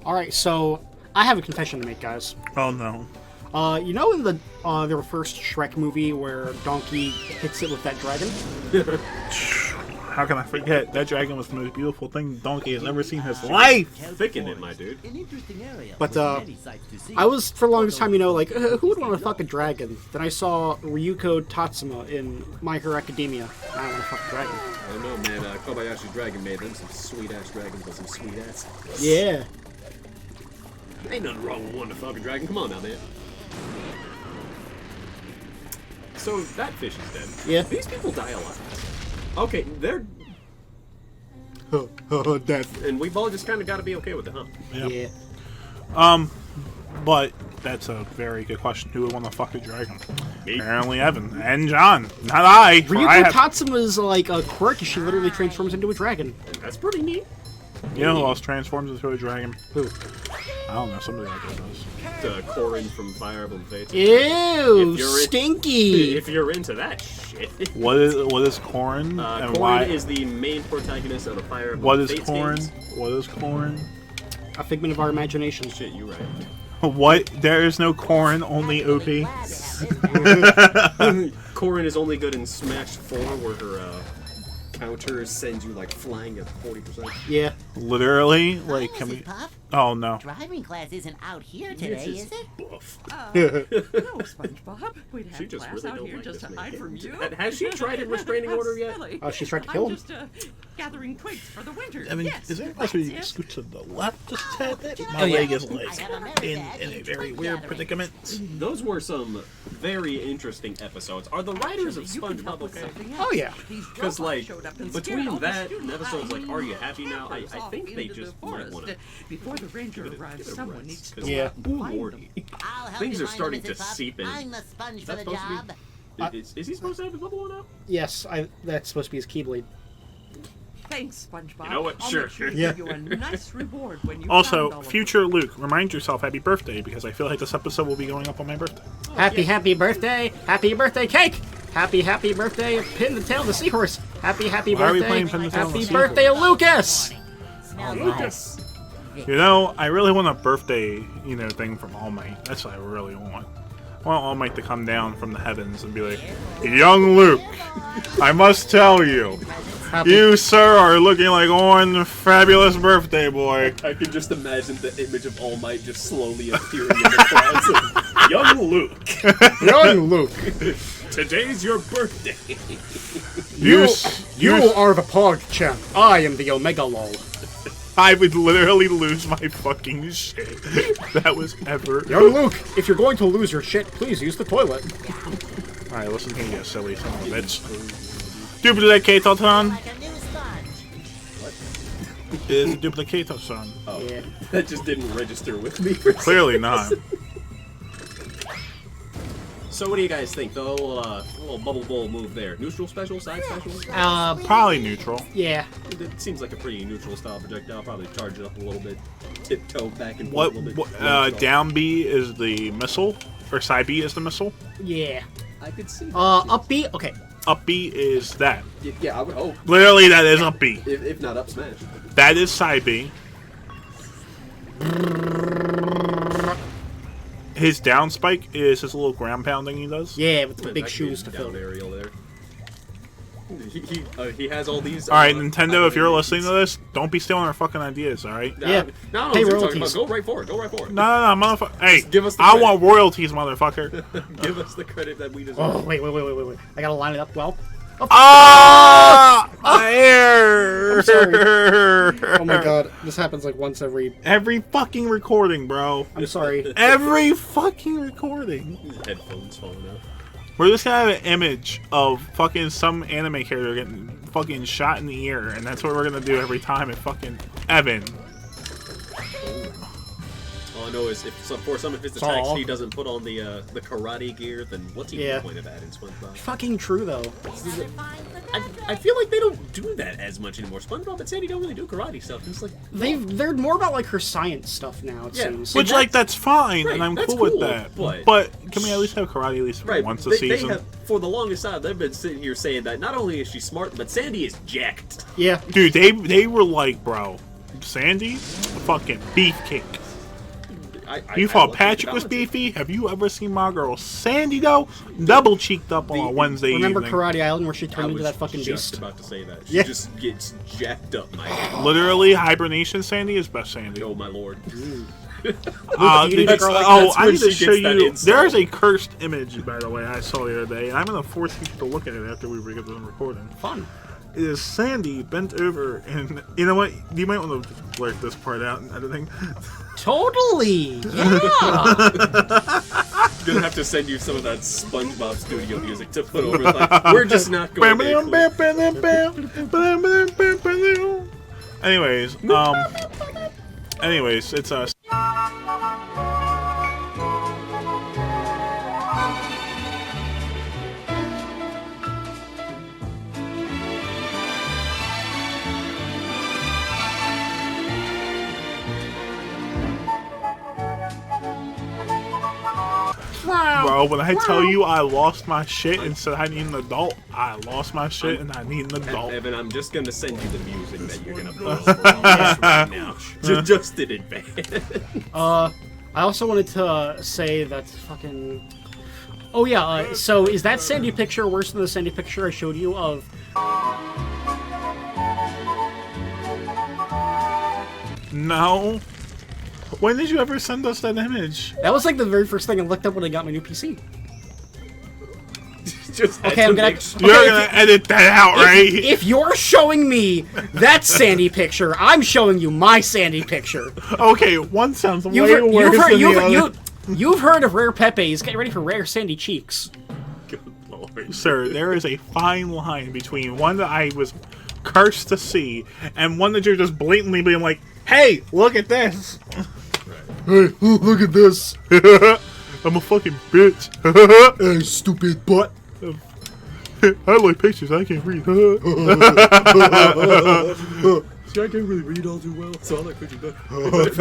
Alright, so I have a confession to make, guys. Oh no. You know in the first Shrek movie where Donkey hits it with that dragon? How can I forget? That dragon was the most beautiful thing Donkey has ever seen in his life! Thickened it, my dude. But, I was, for the longest time, like, who would want to fuck a dragon? Then I saw Ryuko Tatsuma in My Hero Academia. I want to fuck a dragon. I don't know, man. Kobayashi Dragon made them some sweet-ass dragons with some sweet-ass. Yeah. Ain't nothing wrong with wanting to fuck a dragon. Come on now, man. So, that fish is dead. Yeah. These people die a lot. Okay, they're... Death. And we've all just kind of got to be okay with it, huh? Yeah. But that's a very good question. Who would want to fuck a dragon? Me. Apparently Evan. And John. Not I. Ryuko Tatsuma's like a quirk. She literally transforms into a dragon. That's pretty neat. You know who else transforms into a dragon? Who? I don't know. Somebody like that does. Corin from Fire Emblem Fates. Ew, stinky. If you're into that shit. What is Corin? And Corin why? is the main protagonist of the Fire Emblem What is Fates Corin? games. What is Corin? A figment of our imagination. Shit, you right. What? There is no Corin, only OP. Corin is only good in Smash 4, where her counter sends you like flying at 40%. Yeah. Literally, like, can we? Oh no. Driving class isn't out here today, is it? Buff. No, SpongeBob. We'd have She just class really out don't here like just this to hide man. from you. Has she tried a restraining order yet? Silly. Oh, she's tried to kill him. I'm just gathering twigs for the winter. I mean, yes, is there that's possibly it. scoot to the left just a tad bit? Oh, My yeah. leg is like in a very weird predicament. Those were some very interesting episodes. Are the writers of You can help SpongeBob with okay? something else. Oh, yeah. These Because, robots like, showed up and between scared all the that and students episodes like flying Are You Happy Now, I campers off think they into just the might forest. want to Before the ranger arrives, someone needs to Yeah. Ooh, find Lordy. I'll help Things you are find starting Mrs. to Puff. seep in. I'm the sponge Is for that the supposed to job. be... Is he supposed to have his level 1 up? Yes, that's supposed to be his Keyblade. Thanks, SpongeBob. You know what? I'll Sure. make sure to Yeah. give you a nice reward when you found Also, all of future Luke, remind yourself happy birthday because I feel like this episode will be going up on my birthday. Happy birthday! Happy birthday cake! Happy birthday! Pin the tail of the seahorse! Happy Why are we birthday! playing Pin the Tail of the Happy Seahorse? birthday, Lucas! Lucas. You know, I really want a birthday, thing from All Might. That's what I really want. I want All Might to come down from the heavens and be like, Young Luke, I must tell you, you, sir, are looking like one fabulous birthday boy. I can just imagine the image of All Might just slowly appearing in the clouds. Young Luke, Young Luke! today's your birthday. You are the Pog champ. I am the Omega Lol. I would literally lose my fucking shit. That was ever. Young Luke, if you're going to lose your shit, please use the toilet. Alright, listen here, you silly son of a bitch. Duplicator-ton Like a new sponge. is a duplicator-son. Oh, Yeah. that just didn't register with me. For Clearly not. So what do you guys think? The little bubble bowl move there. Neutral special? Side special? Probably neutral. Yeah. It seems like a pretty neutral style projectile. Probably charge it up a little bit. Tiptoe back and What, forth a little bit. down B is the missile, or side B is the missile. Yeah. I could see that. Up B? Okay. Up B is that. Yeah, I would hope. Literally, that is up B. If not up smash. That is side B. His down spike is his little ground pounding he does. Yeah, with the big That shoes to down fill. aerial there. He has all these. Alright, Nintendo, if you're listening to this, don't be stealing our fucking ideas, alright? Yeah. No, Pay you're talking royalties. about. Go right for it. Go right for it. No, motherfucker. Hey, give us the I credit. want royalties, motherfucker. Give us the credit that we deserve. Oh, wait. I gotta line it up well. Ah! My hair! I'm sorry. Oh my god, this happens like once every... Every fucking recording, bro. I'm sorry. Every fucking recording. Headphones falling out. We're just gonna have an image of fucking some anime character getting fucking shot in the ear, and that's what we're gonna do every time at fucking Evan. All I know is if his attacks he doesn't put on the karate gear, then what's he Yeah. point of that in SpongeBob? Fucking true, though. I feel like they don't do that as much anymore. SpongeBob and Sandy don't really do karate stuff. It's like They're more about, like, her science stuff now, it Yeah. seems. Which, like, that's fine, Right, and I'm that's cool with cool, that. but- can we at least have karate at least right once a they season? have for the longest time they've been sitting here saying that not only is she smart, but Sandy is jacked. Yeah. Dude, they were like, bro, Sandy, fucking beefcake. You I thought love Patrick was technology. beefy? Have you ever seen my girl Sandy though? Double cheeked up on a Wednesday Remember evening. Karate Island where she I turned into was that fucking just beast? about to say that. She Yeah. just gets jacked up, Mike. Literally, hibernation Sandy is best Sandy. Oh my lord. Do you need Did a girl like that's I when need to she show gets that you. insight. There is a cursed image, by the way, I saw the other day, and I'm gonna force you to look at it after we get done recording. Fun. It is Sandy bent over, and you know what? You might want to blurt this part out in editing. Totally. Yeah. Gonna have to send you some of that SpongeBob studio music to put over. Like, we're just not going to. Anyways, it's Bro, when I tell you I lost my shit and said I need an adult, I lost my shit and I need an adult. Evan, I'm just gonna send you the music that you're gonna post for us right now. Just in advance. I also wanted to say that fucking. Oh yeah. So is that Sandy picture worse than the Sandy picture I showed you of? No. When did you ever send us that image? That was like the very first thing I looked up when I got my new PC. Just had Okay, to I'm gonna. make sure. You're Okay, gonna edit that out, right? if you're showing me that Sandy picture, I'm showing you my Sandy picture. Okay, one sounds way You've heard, worse than the other. you've heard of Rare Pepe's. Get ready for Rare Sandy Cheeks. Good lord. Sir, there is a fine line between one that I was cursed to see and one that you're just blatantly being like, hey, look at this. Hey, look at this. I'm a fucking bitch. Hey, stupid butt. I like pictures, I can't read. See, I can't really read all too well, so I like pictures better.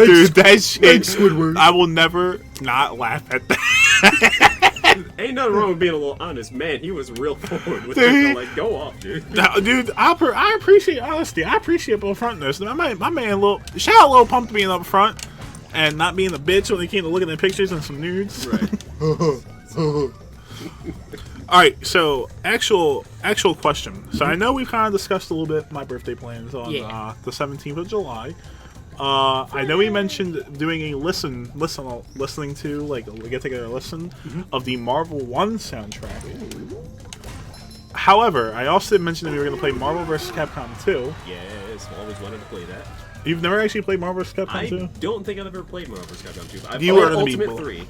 Dude, that shit. Thanks, Squidward. I will never not laugh at that. Ain't nothing wrong with being a little honest. Man, he was real forward with Dude. it. Like, go off, dude. Now, dude, I appreciate honesty. I appreciate upfrontness. My man, shout out Lil Pump to being up front and not being a bitch when it came to looking at pictures and some nudes. Right. All right, so actual question. So I know we've kind of discussed a little bit my birthday plans on the 17th of July. I know we mentioned doing a listening to like a get together listen of the Marvel 1 soundtrack. However, I also did mention that we were going to play Marvel vs. Capcom 2. Yes, always wanted to play that. You've never actually played Marvel vs. Capcom I 2? don't think I've ever played Marvel vs. Capcom 2. I've You played are gonna be Ultimate bull- 3.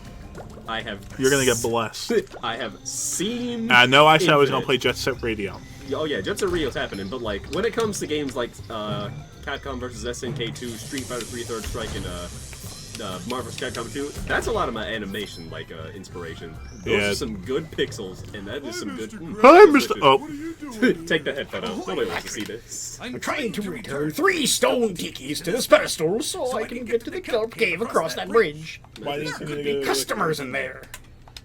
I have. You're going to get blessed. I have seen. I know I said I was going to Infinite. play Jet Set Radio. Oh yeah, Jet Set Rio's happening, but like when it comes to games like Capcom vs SNK 2, Street Fighter 3 Third Strike, and Marvel vs. Capcom 2, that's a lot of my animation like inspiration. Those Yeah. are some good pixels, and that is some good. Hi, Mr. Oh, Take the headphone out. Nobody wants to see this. I'm trying to return 3 stone tikis to this pedestal so I can get to the Kelp Cave across that bridge. why didn't you Could be customers in there.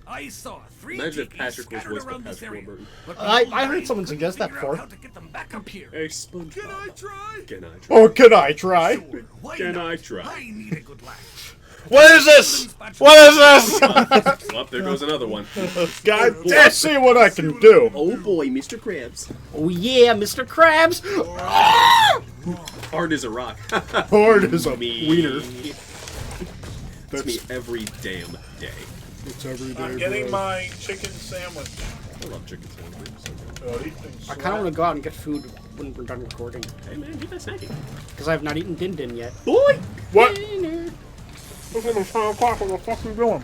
I saw 3 Imagine if tikis Patrick was scattered voiced by around this Patrick area. Warburton. But I heard someone suggest that figure out before. how to get them back up here. Hey, SpongeBob. Can I try? Can I try? Or could I try? Why Can not? I try? I need a good laugh. What is this? What is this? Well, there goes another one. God damn. Let's see what I can do. Oh boy, Mr. Krabs. Oh yeah, Mr. Krabs. Hard as a rock. Hard as a me. wiener. That's me every damn day. It's every day. I'm getting my chicken sandwich. I love chicken sandwiches. Oh, these things I kind of want to go out and get food when we're done recording. Hey man, get that snacking. Because I have not eaten Din Din yet. Boy! What? Dinner. It's almost 5 o'clock. What the fuck are you doing?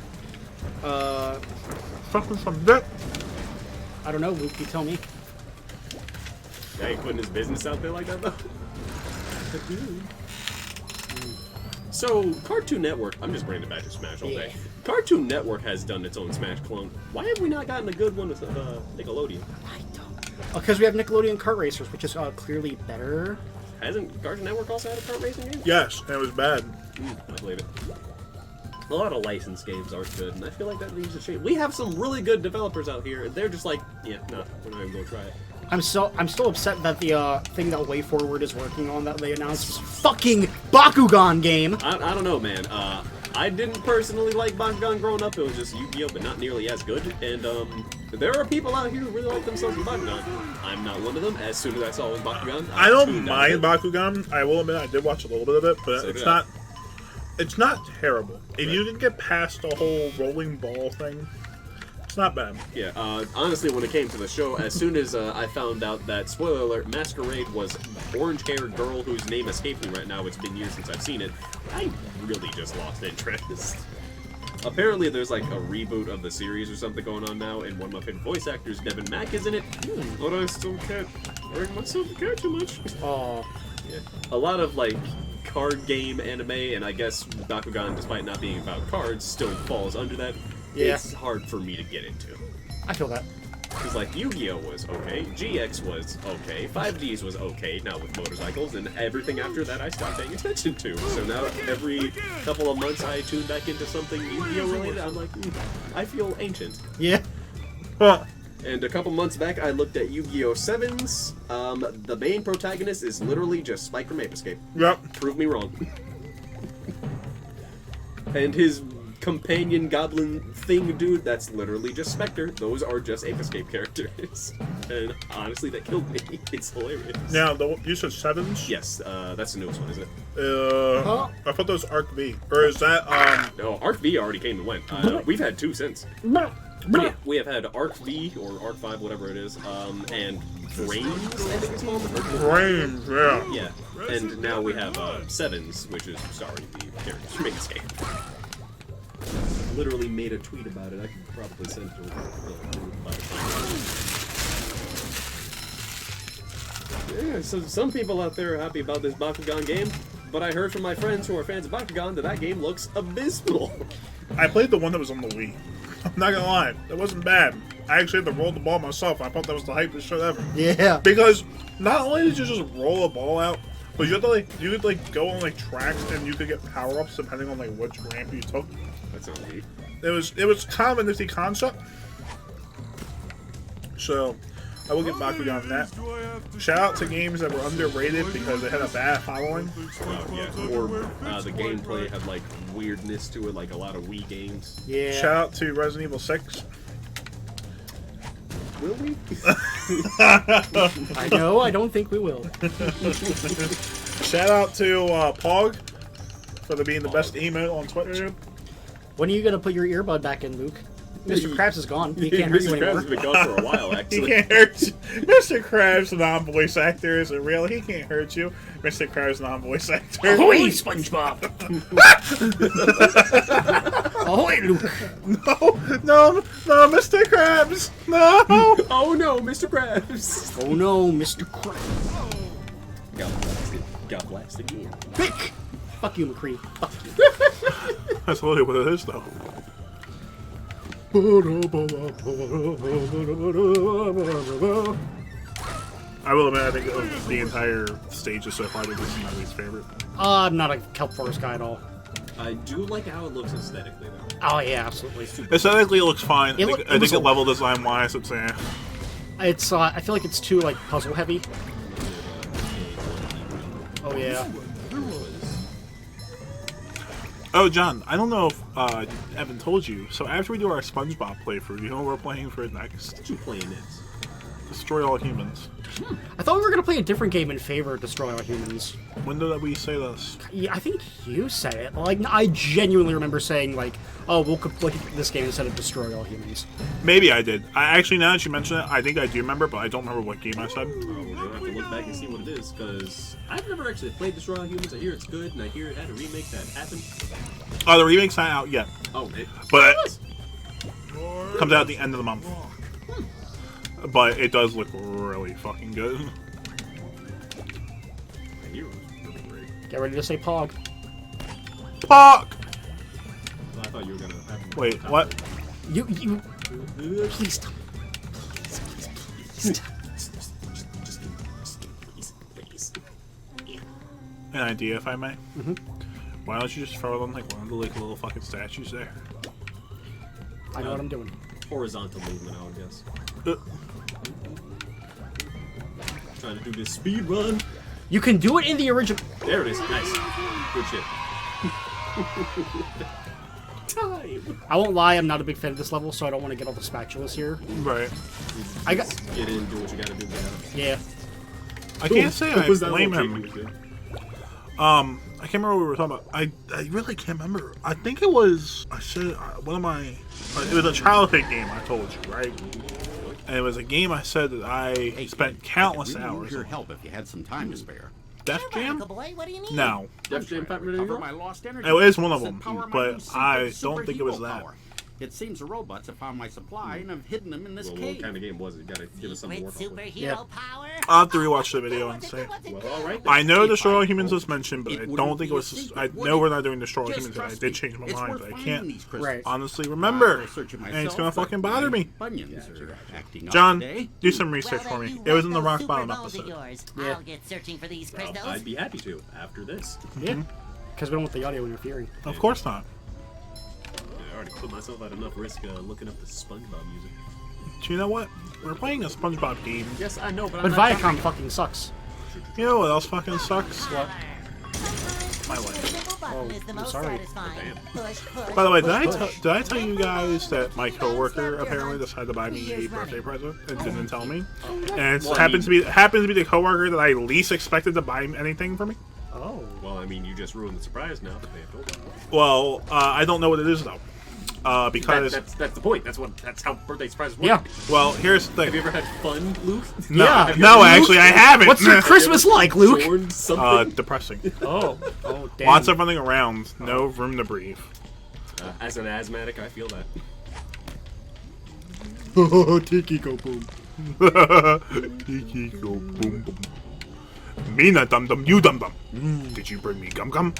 Fucking some dick. I don't know, Luke, you tell me. I ain't putting his business out there like that though. So, Cartoon Network, I'm just bringing it back to Smash all day. Yeah. Cartoon Network has done its own Smash clone. Why have we not gotten a good one with Nickelodeon? I don't. Because we have Nickelodeon Kart Racers, which is clearly better. Hasn't Cartoon Network also had a kart racing game? Yes, and it was bad. I believe it. A lot of licensed games aren't good, and I feel like that needs to change. We have some really good developers out here, and they're just like, yeah, no, we're not even going to try it. I'm still upset that the thing that Way Forward is working on that they announced was a fucking Bakugan game. I don't know, man. I didn't personally like Bakugan growing up. It was just Yu-Gi-Oh, but not nearly as good. And there are people out here who really like themselves in Bakugan. I'm not one of them. As soon as I saw it was Bakugan, I don't tuned out mind of it. Bakugan. I will admit I did watch a little bit of it, but So it's did I. not. It's not terrible. If you can get past the whole rolling ball thing, it's not bad. Yeah, honestly, when it came to the show, as soon as I found out that, spoiler alert, Masquerade was orange-haired girl whose name escapes me right now, it's been years since I've seen it, I really just lost interest. Apparently there's like a reboot of the series or something going on now, and one of my favorite voice actors, Devin Mack, is in it, but I still can't bring myself to care too much. Oh, Yeah. A lot of like card game anime, and I guess Bakugan, despite not being about cards, still falls under that. Yeah. It's hard for me to get into. I feel that. Because like Yu-Gi-Oh was okay, GX was okay, 5Ds was okay, now with motorcycles, and everything after that I stopped paying attention to. So now every couple of months I tune back into something Yu-Gi-Oh related, I'm like, I feel ancient. Yeah. Huh. And a couple months back, I looked at Yu-Gi-Oh! 7s. The main protagonist is literally just Spike from Ape Escape. Yep. Prove me wrong. And his companion goblin thing dude, that's literally just Spectre. Those are just Ape Escape characters. And honestly, that killed me. It's hilarious. Now, you said 7s? Yes, that's the newest one, isn't it? I thought that was Arc V. Or is that, No, Arc V already came and went. We've had 2 since. We have had Arc V, or Arc 5, whatever it is, and Brains, I think it's called. Brains, yeah. Yeah, and now we have 7s, which is starring the characters from Ape Escape. Literally made a tweet about it. I could probably send it to Yeah, so some people out there are happy about this Bakugan game, but I heard from my friends who are fans of Bakugan that game looks abysmal. I played the one that was on the Wii. I'm not gonna lie, it wasn't bad. I actually had to roll the ball myself. I thought that was the hypest shit ever. Yeah. Because not only did you just roll a ball out, but you had to you could go on tracks and you could get power ups depending on which ramp you took. That sounds neat. It was kind of a nifty concept. So I will get Bakugan on that. Shout out to games that were underrated because they had a bad following. Yeah, or the gameplay had weirdness to it, like a lot of Wii games. Yeah. Shout out to Resident Evil 6. Will we? I know, I don't think we will. Shout out to Pog for being the best emote on Twitter. When are you gonna put your earbud back in, Luke? Mr. Krabs is gone. He can't hurt you Mr. Krabs anymore. has been gone for a while, He actually. can't hurt you. Mr. Krabs, non-voice actor, is it real? He can't hurt you. Mr. Krabs, non-voice actor. Ahoy, Spongebob! Ahoy, Luke! No, Mr. Krabs! No! Oh no, Mr. Krabs! Oh no, Mr. Krabs. Got blasted again. Quick! Fuck you, McCree. Fuck you. That's literally what it is, though. I will admit, I think of the entire stages so far, this is my least favorite. I'm not a Kelp Forest guy at all. I do like how it looks aesthetically, though. Oh yeah, absolutely. Aesthetically, it looks fine. I think looks a- level design-wise, it's It's I feel like it's too puzzle heavy. Oh yeah. Oh, John, I don't know if Evan told you. So after we do our SpongeBob playthrough, you know what we're playing for next? What you playing this? Destroy All Humans. I thought we were gonna play a different game in favor of Destroy All Humans. When did we say this? Yeah, I think you said it. I genuinely remember saying oh, we'll complete this game instead of Destroy All Humans. Maybe I did. Actually, now that you mention it, I think I do remember, but I don't remember what game I said. We're gonna have to look back and see what it is, because I've never actually played Destroy All Humans. I hear it's good, and I hear it had a remake that happened. Oh, the remake's not out yet, Oh, it but it comes out at the end of the month. But it does look really fucking good. I hear it was really great. Get ready to say Pog. Fuck! Well, I thought you were gonna have Wait, what? You please stop. Please. Please. An idea, if I may? Mm-hmm. Why don't you just throw them one of the little fucking statues there? I know what I'm doing. Horizontal movement, I would guess. trying to do this speed run. You can do it in the original. There it is. Nice. Good shit. Time. I won't lie, I'm not a big fan of this level, so I don't want to get all the spatulas here. Right. I got. Get in, do what you gotta do. Yeah. I can't say What I was that blame little him. kick you was I can't remember what we were talking about. I really can't remember. I think it was, I said, one of my, it was a childhood game I told you, right? And it was a game I said that I spent countless I could really hours use your on. help if you had some time to spare. Def Jam? Barnacle boy, what do you mean? No. Def Jam Fat Minute Recover Hero? my lost energy. It is one of Said them, power my but new I super don't think it was superhero that. power. It seems the robots have found my supply and have hidden them in this Well, cave. what kind of game was it? You gotta give us something Secret to work off with. superhero Yeah. power? I'll have to rewatch the video and say. Well, alright then. I know Destroy All Humans was mentioned, but It I wouldn't don't think be it a was. secret, I would know it? we're not doing Destroy All Just Humans, and I trust did me. change my It's mind, worth but I finding can't these crystals. Right. honestly I'll remember. go searching And it's gonna myself, but fucking bother me. Bunions are acting up John, today. do some Well, research then for me. you It was in rest the Rock those Bottom super balls of episode. yours. Yeah. I'll get searching for these Well, crystals. I'd be happy to after this. Yeah. Because we don't want the audio interfering. Of course not. I already put myself at enough risk looking up the SpongeBob music. Do you know what? We're playing a SpongeBob game. Yes, I know, but But Viacom fucking sucks. You know what else fucking sucks? What? My life. Oh, I'm sorry. By the way, did I tell you guys that my coworker apparently decided to buy me a birthday present and didn't tell me? And it Well, I happens to be the coworker that I least expected to buy anything for me. Oh. Well, I mean, you just ruined the surprise now that they have told you. Well, I don't know what it is though, because That's the point. That's how birthday surprises work. Yeah. well, here's the Have you thing. ever had fun, Luke? No, Yeah. no, actually, I haven't. What's your Christmas like, Luke? Jorn something? Depressing. Oh. Oh, damn. Lots of running around, no room to breathe. As an asthmatic, I feel that. Tiki go boom. Kiki go boom boom. Me not dum dum, you dum dum. Did you bring me gum gum?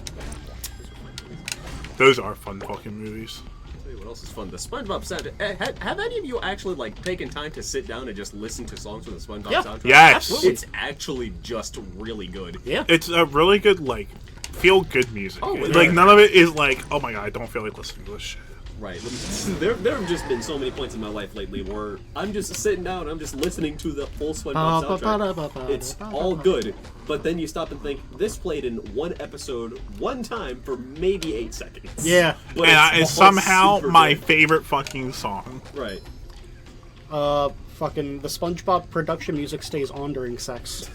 Those are fun fucking movies. Tell you what else is fun? The SpongeBob soundtrack. Have any of you actually like taken time to sit down and just listen to songs from the SpongeBob Yeah. soundtrack? Yes. It's actually just really good. Yeah. It's a really good, like, feel good music. Oh, like, yeah. none of it is like, oh my god, I don't feel like listening to this shit. Right. There have just been so many points in my life lately where I'm just sitting down and I'm just listening to the whole SpongeBob soundtrack. It's all good, but then you stop and think, this played in one episode, one time, for maybe 8 seconds. Yeah. But And it's somehow super my good. favorite fucking song. Right. Fucking the SpongeBob production music stays on during sex.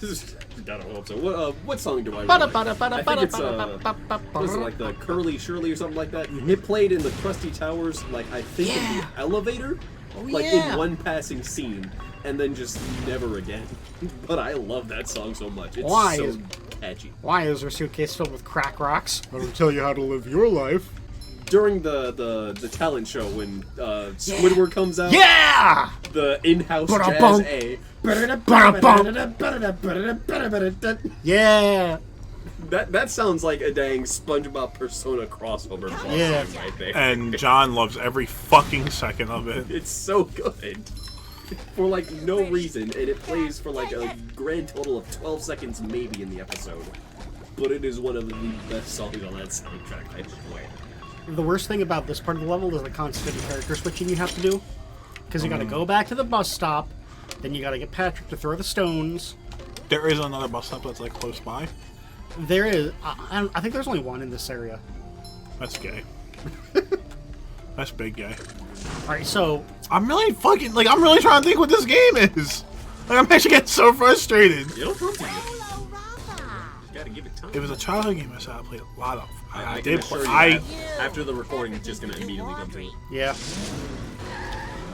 Gotta hope so. What song do I Bada, remember? bada, bada, I think it's, bada, bada, bada, what is it, like the Curly Shirley or something like that? It played in the Krusty Towers, like, I think in the elevator? Like, in one passing scene, and then just never again. But I love that song so much. It's Why? so catchy. Why is there a suitcase filled with crack rocks? That'll tell you how to live your life. During the talent show, when Squidward comes out, Yeah! the in-house Ba-da-bum. jazz A, Yeah! that sounds like a dang SpongeBob Persona crossover Yeah. song right there. And John loves every fucking second of it. It's so good. For like no reason, and it plays for like a grand total of 12 seconds maybe in the episode. But it is one of the best songs on that soundtrack. I swear. The worst thing about this part of the level is the constant character switching you have to do. Because you gotta go back to the bus stop, then you gotta get Patrick to throw the stones. There is another bus stop that's like close by. There is. I think there's only one in this area. That's gay. That's big gay. Alright, so. I'm really fucking, like, I'm really trying to think what this game is. Like, I'm actually getting so frustrated. You don't have to. You Hello, Rafa. gotta give it time. It was a childhood game I said I played a lot of. I did can assure play. you that after the recording, it's just gonna immediately come to it. Yeah.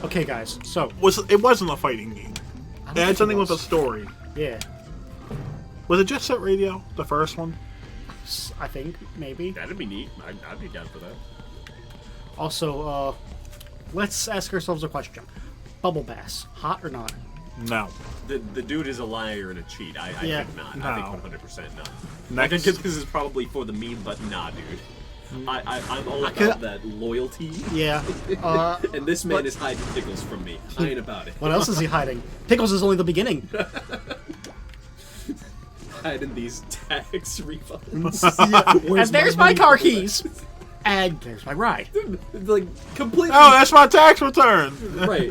Okay, guys, so. It wasn't a fighting game. It had something with a story. Yeah. Was it Jet Set Radio, the first one? I think, maybe. That'd be neat. I'd be down for that. Also, let's ask ourselves a question. Bubble Bass, hot or not? No. The dude is a liar and a cheat. I Yeah. think not. No. I think 100% not. Next. I think this is probably for the meme, but nah, dude. I'm all could- about that loyalty. Yeah. And this man is hiding Pickles from me. I ain't about it. What else is he hiding? Pickles is only the beginning. Hiding these tax refunds. And there's my car keys. And there's my ride. Like, completely. Oh, that's my tax return. Right.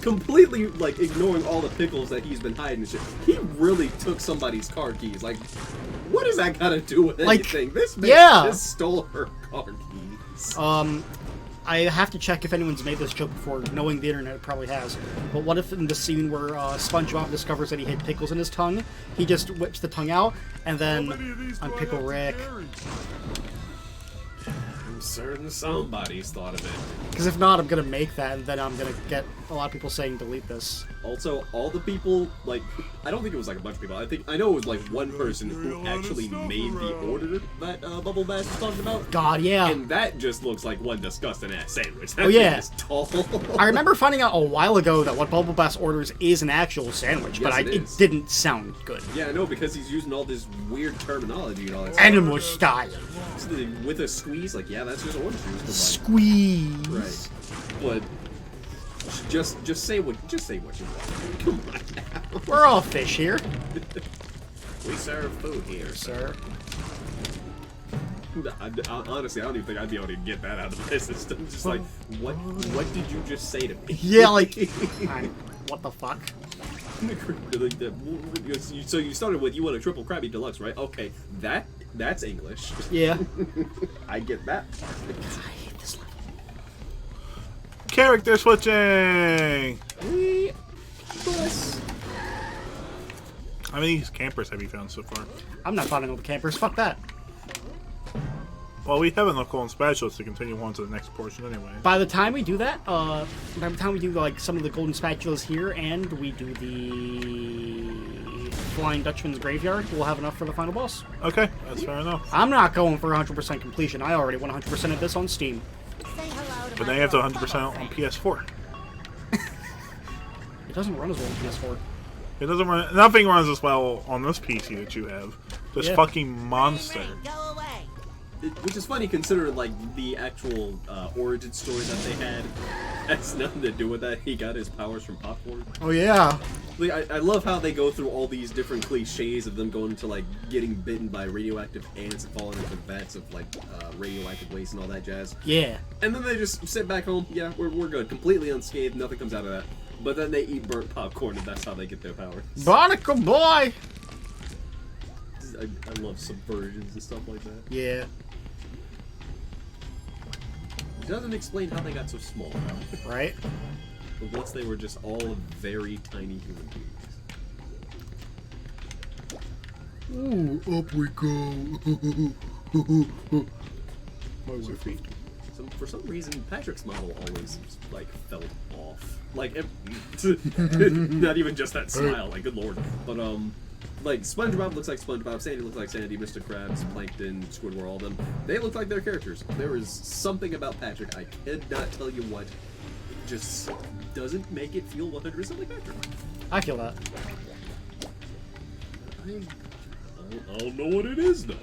completely like ignoring all the pickles that he's been hiding and shit. He really took somebody's car keys. Like, what does that got to do with anything? This man just stole her car keys. I have to check if anyone's made this joke before. Knowing the internet, it probably has. But what if in the scene where SpongeBob discovers that he had pickles in his tongue, he just whips the tongue out, and then on Pickle Rick. I'm certain somebody's thought of it. Because if not, I'm gonna make that, and then I'm gonna get a lot of people saying delete this. Also, all the people, like, I don't think it was like a bunch of people. I know it was like one person who actually made the order that Bubble Bass was talking about. God, yeah. And that just looks like one disgusting ass sandwich. That Oh, yeah. thing is tall. I remember finding out a while ago that what Bubble Bass orders is an actual sandwich, but Yes, it it is. didn't sound good. Yeah, I know, because he's using all this weird terminology and all that Animal style. stuff. With a squeeze, like, yeah, that's just orange juice. Squeeze. Right. But just say what you want. Come on now. We're all fish here, We serve food here, sir. Honestly, I don't even think I'd be able to get that out of my system. Just like, what did you just say to me? Yeah, like, what the fuck? So you started with, you want a triple Krabby Deluxe, right? Okay, that's English. Yeah. I get that. I hate this level. Character switching! Plus, How many campers have you found so far? I'm not finding all the campers. Fuck that. Well, we have enough golden spatulas to continue on to the next portion anyway. By the time we do that, by the time we do like some of the golden spatulas here, and we do the Flying Dutchman's Graveyard, we'll have enough for the final boss. Okay, that's fair enough. I'm not going for 100% completion. I already 100% of this on Steam. Say hello to But my now you have to little 100% on bubble PS4. It doesn't run as well on PS4. It doesn't run. Nothing runs as well on this PC that you have. This Yeah. fucking thing. monster. Ring, ring, go away. which is funny considering like the actual origin story that they had has nothing to do with that. He got his powers from popcorn. Oh yeah. Like, I love how they go through all these different cliches of them going to like getting bitten by radioactive ants and falling into vats of like radioactive waste and all that jazz. Yeah. And then they just sit back home. Yeah, we're good, completely unscathed. Nothing comes out of that. But then they eat burnt popcorn, and that's how they get their powers. Barnacle boy. I love subversions and stuff like that. Yeah. It doesn't explain how they got so small, though. Right. But once they were just all very tiny human beings. Ooh, up we go. My wife. For some reason, Patrick's model always like felt off. Like, not even just that smile. Like, good lord. But like SpongeBob looks like SpongeBob, Sandy looks like Sandy, Mr. Krabs, Plankton, Squidward, all of them. They look like their characters. There is something about Patrick, I cannot tell you what. It just doesn't make it feel 100% like Patrick. I feel that. I don't know what it is though.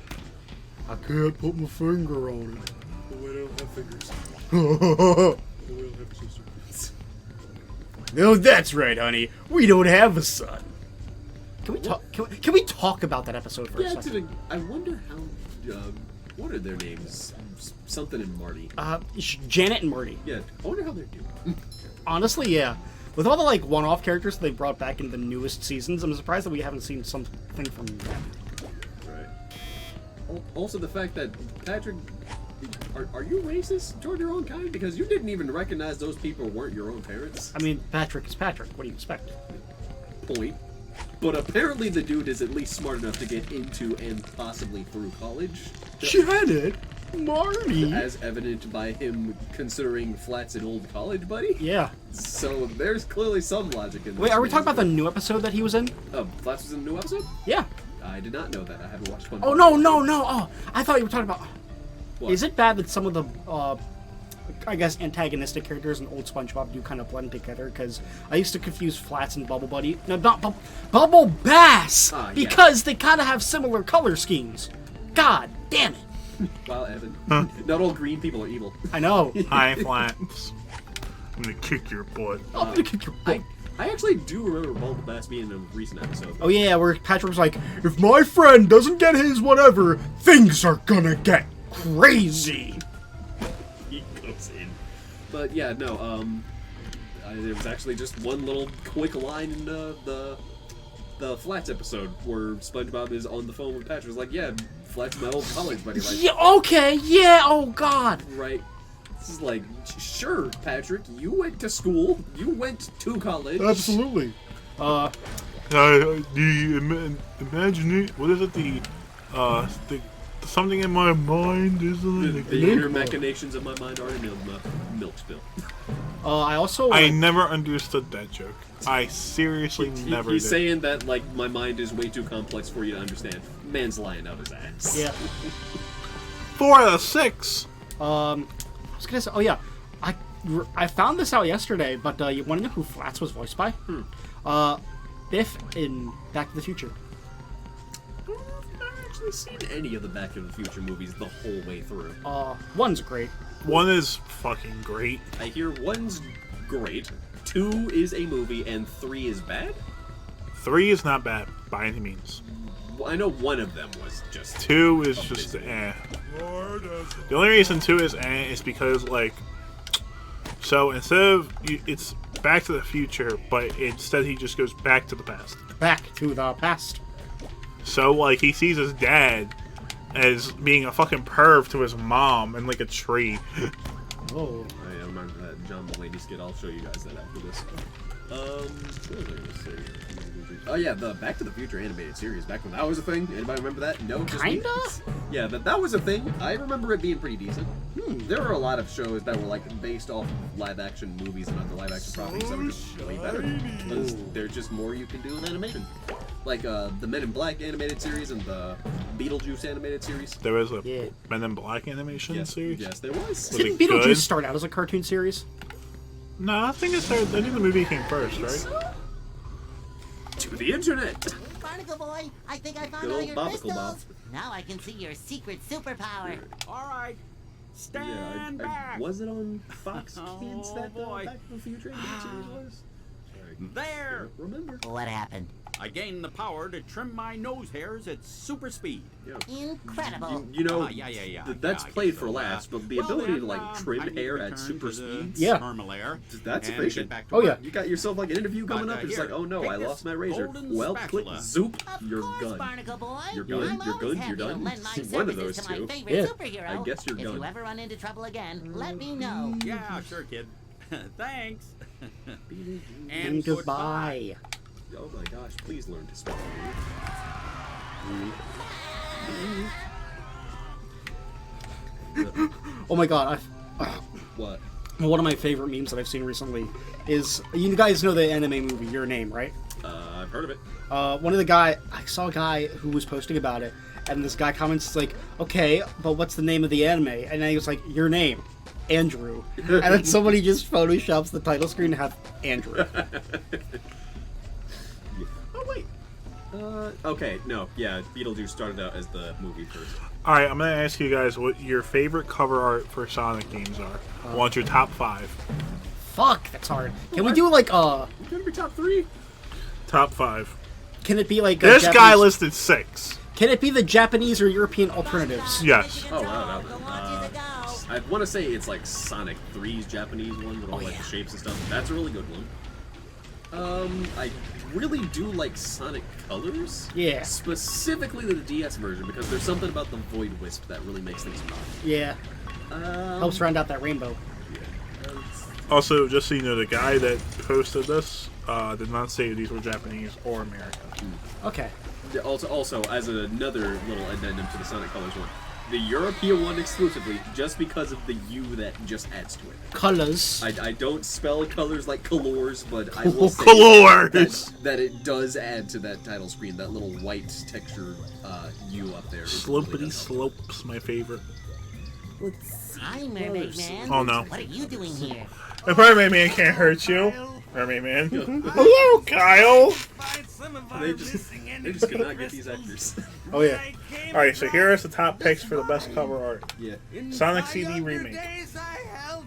I can't put my finger on it. We don't have fingers. We don't have a sister. No, that's right, honey. We don't have a son. Can we talk? Can we talk about that episode for a Yeah, second? I wonder how. What are their names? Something and Marty. Janet and Marty. Yeah, I wonder how they're doing. Honestly, yeah. With all the like one-off characters they brought back in the newest seasons, I'm surprised that we haven't seen something from them. Right. Also, the fact that Patrick. Are you racist toward your own kind? Because you didn't even recognize those people weren't your own parents. I mean, Patrick is Patrick. What do you expect? Point. But apparently the dude is at least smart enough to get into and possibly through college. Janet, Marty. As evident by him considering Flats an old college buddy. Yeah. So there's clearly some logic in this. Wait, are we talking about the new episode that he was in? Flats was in the new episode? Yeah. I did not know that. I haven't watched one. Oh no. Oh, I thought you were talking about. What? Is it bad that some of the, I guess, antagonistic characters in old SpongeBob do kind of blend together? Because I used to confuse Flats and Bubble Buddy. No, not Bubble Bass! Yeah. Because they kind of have similar color schemes. God damn it. Wow, Evan. Not all green people are evil. I know. Hi, Flats. I'm gonna kick your butt. I'm gonna kick your butt. I actually do remember Bubble Bass being in a recent episode. Oh yeah, where Patrick was like, if my friend doesn't get his whatever, things are gonna get crazy. He goes in. But yeah, no, There was actually just one little quick line in the Flats episode where SpongeBob is on the phone with Patrick. Was like, "Yeah, Flats, my old college buddy." Like, Yeah, okay, yeah, oh god. right. This is like, sure, Patrick, you went to school. You went to college. Absolutely. The imagine what is it? The something in my mind is The inner machinations of my mind are in the milk spill. I also... I never understood that joke. I seriously never He's did. saying that, like, my mind is way too complex for you to understand. Man's lying out his ass. Yeah. 4 out of 6. I was gonna say, oh yeah, I found this out yesterday, but you want to know who Flats was voiced by? Biff in Back to the Future. I've not actually seen any of the Back to the Future movies the whole way through. One's great. 1 is fucking great. I hear 1's great, 2 is a movie, and 3 is bad? 3 is not bad by any means. Well, I know one of them was just... 2 is just eh. The only reason 2 is eh is because, like, so instead of it's Back to the Future, but instead he just goes back to the past. Back to the past. So, like, he sees his dad as being a fucking perv to his mom in, like, a tree. Oh. I remember that John Mulaney skit. I'll show you guys that after this. What was I gonna say? Oh yeah, the Back to the Future animated series, back when that was a thing. Anybody remember that? No, just me? Kinda? Yeah, that was a thing. I remember it being pretty decent. There were a lot of shows that were like based off of live-action movies and other live-action properties that were just way better. Because there's just more you can do in animation. Like the Men in Black animated series and the Beetlejuice animated series. There was a Yeah. Men in Black animation series. Yes, there was. Was Didn't it Beetlejuice good? start out as a cartoon series? No, I think I think the movie came first, right? To the internet. Barnacle Boy, I think I found Good all old your Bobicle crystals. Bob. Now I can see your secret superpower. All right. Stand back. Was it on Fox Oh, Kids that the boy. Back to the Future animated series was? There. Remember? What happened? I gained the power to trim my nose hairs at super speed. Incredible. You know, Yeah. that's I played guess for so. laughs, but the Well, ability then, to like I trim need to hair at return super to the speeds, Yeah. Thermalair that's and efficient. get back to Oh, yeah. work. You got yourself like an interview coming But, up, and it's here, like, oh no, take I this lost my razor. golden Well, click, spatula. zoop, Of you're course, done. Barnacle Boy. You're good, I'm you're always good, happy you're to done. lend my One of services those to my two. favorite Yeah. superhero. I guess you're If done. you ever run into trouble again, let me know. Yeah, sure, kid. Thanks. And and goodbye. Oh my gosh, please learn to spell. Oh my god, What? one of my favorite memes that I've seen recently is, you guys know the anime movie Your Name, right? I've heard of it. I saw a guy who was posting about it, and this guy comments like, okay, but what's the name of the anime? And then he was like, Your Name, Andrew. And then somebody just photoshops the title screen to have Andrew. Oh wait. Okay, no, yeah, Beetlejuice started out as the movie first. Alright, I'm gonna ask you guys what your favorite cover art for Sonic games are. I want your top 5. Fuck, that's hard. Can we do like It's gonna be top 3. Top 5. can it be like a This Japanese, guy listed 6. Can it be the Japanese or European alternatives? Yes. Oh wow, I want to say it's like Sonic 3's Japanese one with all like yeah. the shapes and stuff. That's a really good one. I really do like Sonic Colors. Yeah. Specifically the DS version because there's something about the Void Wisp that really makes things fun. Yeah. Helps round out that rainbow. Also, just so you know, the guy that posted this did not say these were Japanese or American. Okay. Yeah, also, as another little addendum to the Sonic Colors one, the European one exclusively, just because of the U that just adds to it. Colors. I don't spell colors like colors, but I will say Colors! that it does add to that title screen, that little white texture U up there. It really Slopity does help. Slopes, my favorite. Hi, Mermaid Man. Oh no. What are you doing here? If Mermaid Man can't hurt you. Mermaid Man. Hello, Kyle! Find some of our They just missing they just could not enemy get these crystals. actors. Oh yeah. Alright, so here is the top picks for the best cover art. Yeah. Sonic CD remake. Days I held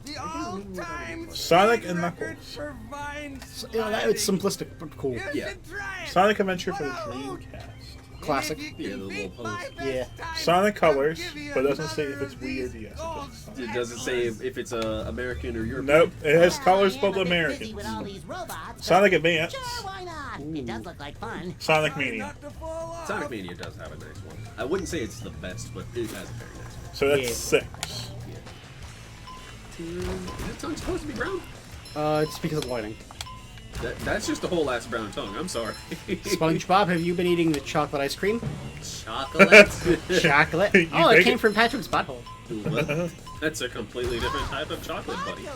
the all-time Sonic and record Knuckles. for vine Yeah, it's simplistic but cool. Yeah. Sonic Adventure for the Dreamcast. Classic. Yeah, the little pose. Yeah. Sonic Colors, but it doesn't say if it's Wii or DS. It doesn't say if it's American or European. Nope, it has colors I spelled am a bit American. busy with all these robots, Sonic but Advance, Sure, why not? It does look like fun. Sonic Mania. Not to fall off. Sonic Mania does have a nice one. I wouldn't say it's the best, but it has a very nice one. So that's Yeah. 6. Is this tongue supposed to be brown? It's because of lighting. That's just a whole ass brown tongue. I'm sorry. SpongeBob, have you been eating the chocolate ice cream? Chocolate. Chocolate? You Oh, it make came it- from Patrick's butthole. What? That's a completely different type of chocolate, buddy.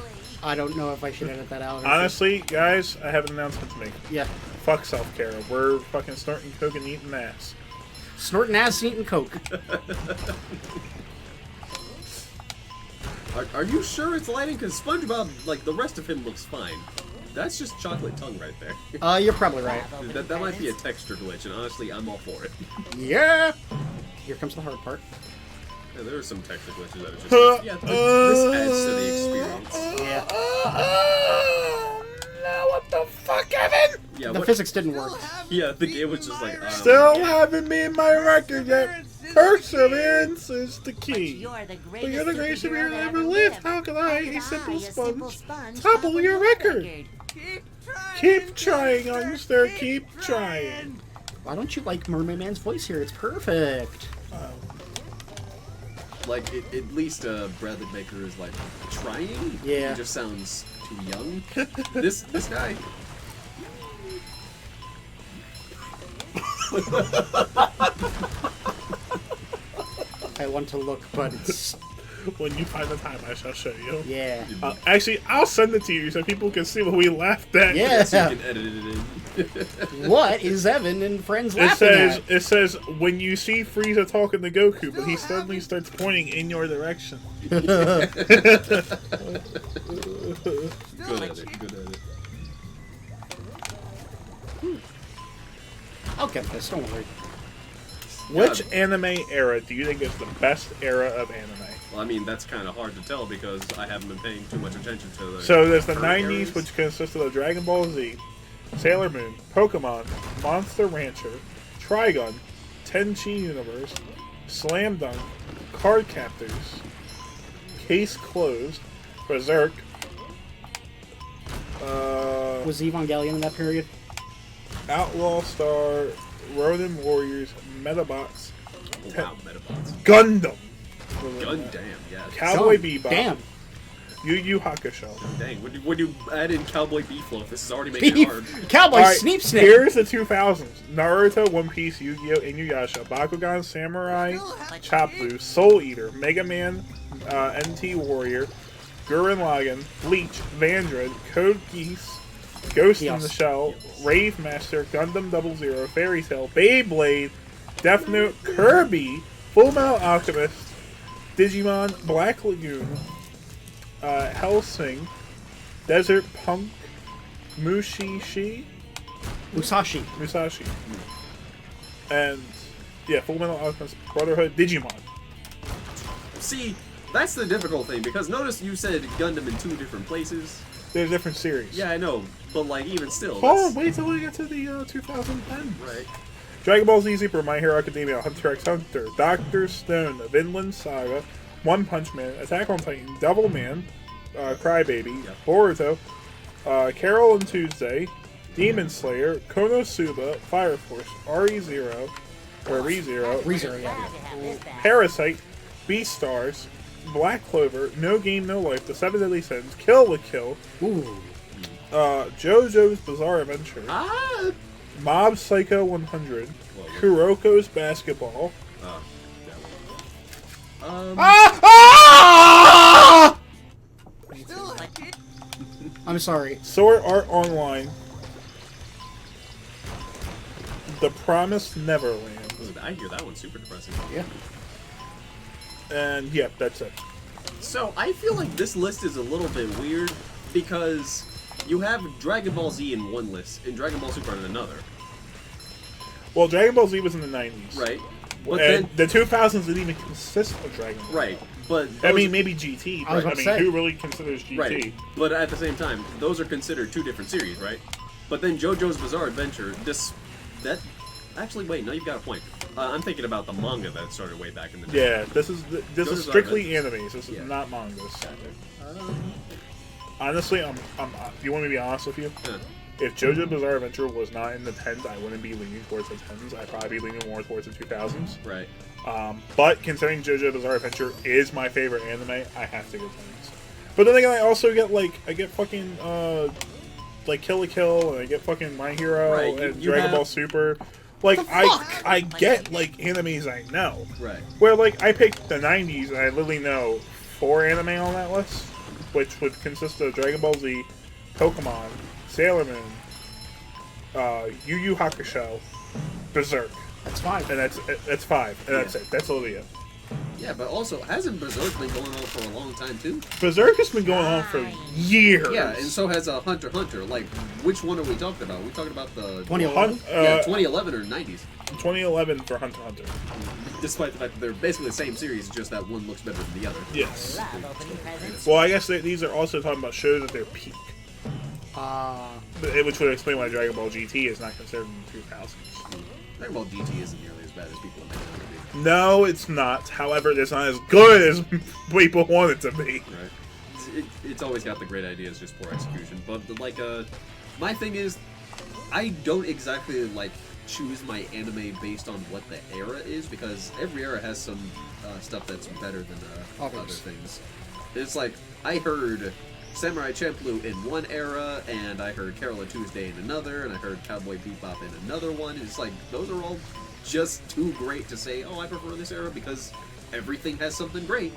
I don't know if I should edit that out. or Honestly, guys, I have an announcement to make. Yeah. Fuck self-care. We're fucking snorting coke and eating ass. Snorting ass, eating coke. Are you sure it's lighting? Because SpongeBob, like the rest of him, looks fine. That's just chocolate tongue right there. You're probably right. That might be a texture glitch, and honestly, I'm all for it. Yeah. Here comes the hard part. Yeah, there are some texture glitches that are just yeah. This adds to the experience. Yeah. No, what the fuck, Evan? Yeah, The what, physics didn't work. yeah, the game was just like Still haven't made my record yet. Perseverance is the key. You're the But you're the greatest superhero superhero that ever lived. How can I, a simple sponge, sponge, topple your record? Keep trying. Keep trying, youngster. Keep trying. Why don't you like Mermaid Man's voice here? It's perfect. like at least Bradley Baker is like trying. Yeah. He just sounds too young. this guy. I want to look, but it's... When you find the time, I shall show you. Yeah. Actually, I'll send it to you so people can see what we laughed at. Yeah. So you can edit it in. What is Evan and friends It laughing says, at? it says, when you see Frieza talking to Goku, but he suddenly starts pointing in your direction. Good edit. Good edit. I'll get this, don't worry. Which anime era do you think is the best era of anime? Well, I mean, that's kind of hard to tell because I haven't been paying too much attention to the. So there's the current 90s, eras. which consisted of Dragon Ball Z, Sailor Moon, Pokemon, Monster Rancher, Trigun, Tenchi Universe, Slam Dunk, Card Captors, Case Closed, Berserk, Was Evangelion in that period? Outlaw Star, Ronin Warriors, Metabots, Oh, wow, Metabots. Gundam, Gundam, yeah. Cowboy Some- Bebop, Damn. Yu Yu Hakusho. Dang, when you add in Cowboy Beefloaf, this is already making it hard. Cowboy Alright, Sneep Snip. Here's the 2000s. Naruto, One Piece, Yu-Gi-Oh!, Inuyasha, Bakugan, Samurai, Chaplu, Soul Eater, Mega Man, NT Warrior, Gurren Lagann, Bleach, Vandred, Code Geass, Ghost in the Yes. Shell, Rave Master, Gundam 00, Fairy Tail, Beyblade, Death Note, Kirby, Full Metal Alchemist, Digimon, Black Lagoon, Hellsing, Desert Punk, Musashi, and yeah, Full Metal Alchemist Brotherhood, Digimon. See, that's the difficult thing because notice you said Gundam in two different places. There's different series. Yeah, I know, but like even still, Hold that's on, wait till we get to the 2010. right. Dragon Ball Z Super, My Hero Academia, Hunter x Hunter, Doctor Stone, Vinland Saga, One Punch Man, Attack on Titan, Devilman, Crybaby, Yep. Boruto, Carol and Tuesday, Demon Slayer, Konosuba, Fire Force, RE0, or ReZero, ReZero, yeah. Glad to have this back. Parasite, Beastars, Black Clover, No Game No Life, The Seven Deadly Sins, Kill la Kill, Ooh. JoJo's Bizarre Adventure, Ah! Mob Psycho 100, Well, Kuroko's Basketball, that one. Still a kid. I'm sorry. Sword Art Online, The Promised Neverland, I hear that one's super depressing. Yeah. and yeah, that's it. So I feel like this list is a little bit weird because you have Dragon Ball Z in one list and Dragon Ball Super in another, Well, Dragon Ball Z was in the 90s. right? But And then, the 2000s didn't even consist of Dragon Ball. right? But I those- mean, maybe GT. I was But, about to mean, say. who really considers GT? right. But at the same time, those are considered two different series, right? But then JoJo's Bizarre Adventure, that actually wait, no, you've got a point. I'm thinking about the manga that started way back in the day. Yeah, this is JoJo's strictly Adventures. animes. This is Yeah. not mangas. Honestly, you want me to be honest with you? Huh. If JoJo Bizarre Adventure was not in the 10s, I wouldn't be leaning towards the 10s. I'd probably be leaning more towards the 2000s. Right. But considering JoJo Bizarre Adventure is my favorite anime, I have to go 10s. But then again, I also get fucking like Kill la Kill, and I get fucking My Hero Right, and you Dragon have- Ball Super. Like I get like animes I know. Right. Where like I picked the 90s and I literally know 4 anime on that list, which would consist of Dragon Ball Z, Pokemon, Sailor Moon, Yu Yu Hakusho, Berserk, That's 5. and that's 5, and that's it. That's literally it. Yeah, but also, hasn't Berserk been going on for a long time too? Berserk has been going on for years. Yeah, and so has Hunter x Hunter. Like, which one are we talking about? Are we talking about the 2011? yeah, 2011 or 90s? 2011 for Hunter x Hunter. Despite the fact that they're basically the same series, just that one looks better than the other. Yes. Love opening presents. Well, I guess these are also talking about shows at their peak, Uh, which would explain why Dragon Ball GT is not considered in the 2000s. Dragon Ball GT isn't nearly as bad as people imagine it to be. No, it's not. However, it's not as good as people want it to be. Right. It's always got the great ideas, just poor execution. But like, my thing is, I don't exactly like choose my anime based on what the era is, because every era has some stuff that's better than other Others. things. It's like I heard Samurai Champloo in one era, and I heard Carol and Tuesday in another, and I heard Cowboy Bebop in another one. It's like those are all just too great to say, oh, I prefer this era, because everything has something great,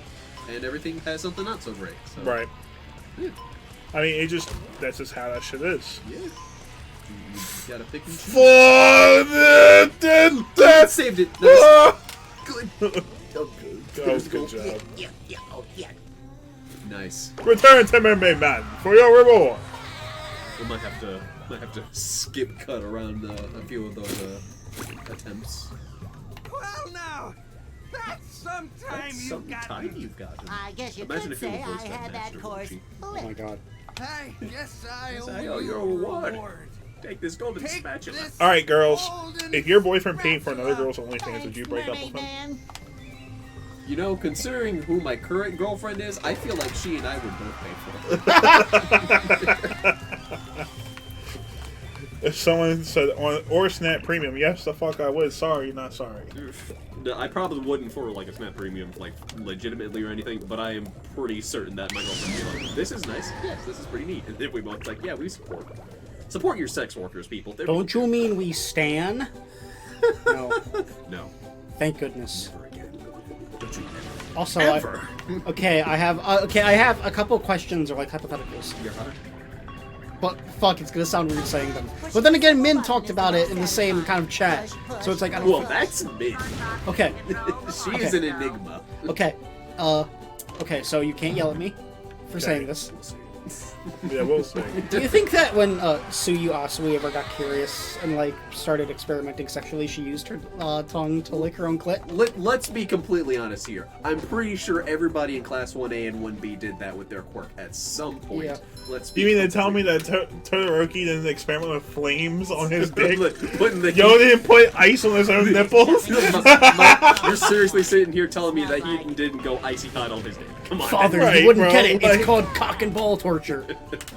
and everything has something not so great. So, Right. Yeah. I mean, that's just how that shit is. Yeah. You gotta pick and choose. For the That saved it. Nice. Good. Oh, good job. Yeah, yeah, oh, yeah. Nice. Return to Mermaid Man for your reward. We might have to skip cut around a few of those attempts. Well, now, that's some time you've gotten. You've gotten. I guess you Imagine could if you say were I voiced by had that Master course Roshi. oh my flipped. god. I guess I Yes, owe I owe you you a a reward. reward. Take this golden Take spatula. this All right, girls. golden If your boyfriend paid for another spatula. girl's OnlyFans, would you break up with Mermaid him? Man. You know, considering who my current girlfriend is, I feel like she and I would both pay for it. If someone said or Snap Premium, yes, the fuck I would. Sorry, not sorry. No, I probably wouldn't for like a Snap Premium, like legitimately or anything, but I am pretty certain that my girlfriend would be like, "This is nice. Yes, this is pretty neat." And then we both like, "Yeah, we support your sex workers, people." They're Don't you mean we stan? No. No. Thank goodness. Never again. Don't you Also, ever? I have a couple questions or like hypotheticals. You're hot. But fuck, it's gonna sound weird saying them. But then again, Min talked about it in the same kind of chat, so it's like I don't. Well, that's me. Okay, She is an enigma. okay, okay. So you can't yell at me for saying this. Yeah, we'll see. Do you think that when Suyu Asui ever got curious and like started experimenting sexually, she used her tongue to lick her own clit? Let's be completely honest here. I'm pretty sure everybody in Class 1A and 1B did that with their quirk at some point. Yeah. Let's be You mean to tell me that Todoroki didn't experiment with flames on his dick? Putting the Yo didn't put ice on his own nipples? You're seriously sitting here telling me that he didn't go icy hot on his dick. Come on. Father, Right, you wouldn't bro, get it. like- It's called cock and ball torture.